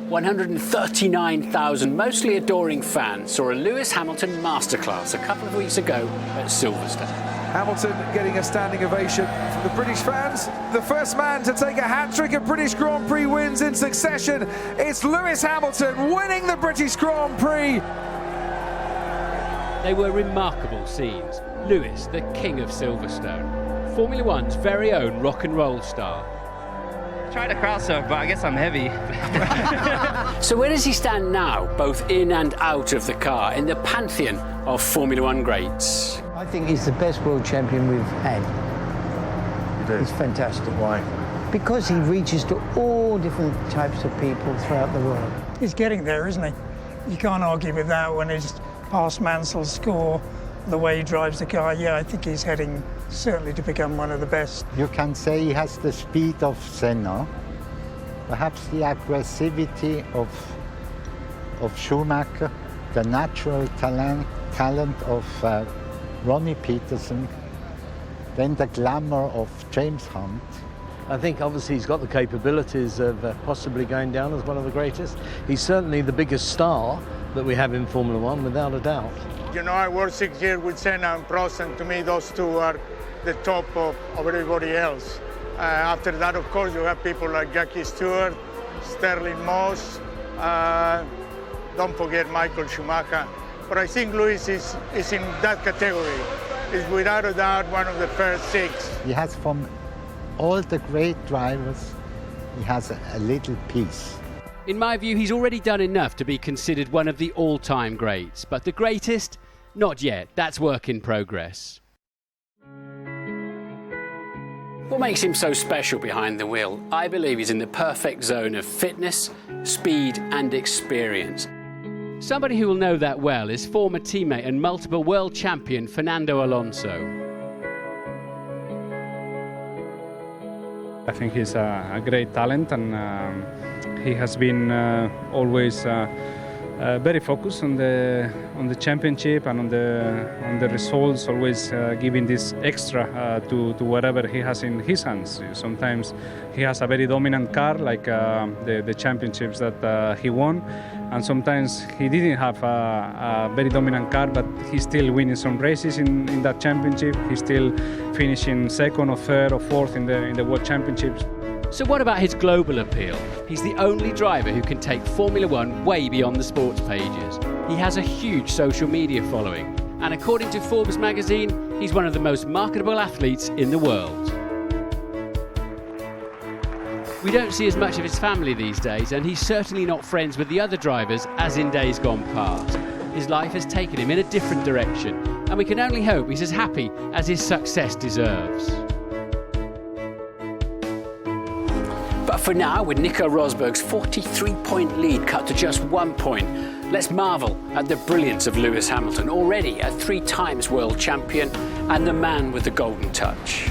139,000 mostly adoring fans saw a Lewis Hamilton masterclass a couple of weeks ago at Silverstone. Hamilton getting a standing ovation from the British fans. The first man to take a hat-trick of British Grand Prix wins in succession. It's Lewis Hamilton winning the British Grand Prix. They were remarkable scenes. Lewis, the king of Silverstone, Formula One's very own rock and roll star. Tried to cross surf, but I guess I'm heavy. So where does he stand now, both in and out of the car, in the pantheon of Formula One greats? I think he's the best world champion we've had. You do? He's fantastic. Why? Because he reaches to all different types of people throughout the world. He's getting there, isn't he? You can't argue with that when he's past Mansell's score, the way he drives the car. Yeah, I think he's heading certainly to become one of the best. You can say he has the speed of Senna, perhaps the aggressivity of Schumacher, the natural talent of Ronnie Peterson, then the glamour of James Hunt. I think obviously he's got the capabilities of possibly going down as one of the greatest. He's certainly the biggest star that we have in Formula One, without a doubt. You know, I worked 6 years with Senna and Prost, and to me those two are the top of everybody else. After that, of course, you have people like Jackie Stewart, Sterling Moss, don't forget Michael Schumacher. But I think Lewis is in that category. He's without a doubt one of the first six. He has, from all the great drivers, he has a little piece. In my view, he's already done enough to be considered one of the all-time greats, but the greatest? Not yet. That's work in progress. What makes him so special behind the wheel? I believe he's in the perfect zone of fitness, speed and experience. Somebody who will know that well is former teammate and multiple world champion Fernando Alonso. I think he's a great talent, and he has been always very focused on the championship and on the results, always giving this extra to whatever he has in his hands. Sometimes he has a very dominant car, like the championships that he won, and sometimes he didn't have a very dominant car, but he's still winning some races in that championship. He's still finishing second or third or fourth in the World Championships. So what about his global appeal? He's the only driver who can take Formula One way beyond the sports pages. He has a huge social media following, and according to Forbes magazine, he's one of the most marketable athletes in the world. We don't see as much of his family these days, and he's certainly not friends with the other drivers as in days gone past. His life has taken him in a different direction, and we can only hope he's as happy as his success deserves. But for now, with Nico Rosberg's 43-point lead cut to just 1 point, let's marvel at the brilliance of Lewis Hamilton, already a 3 times world champion and the man with the golden touch.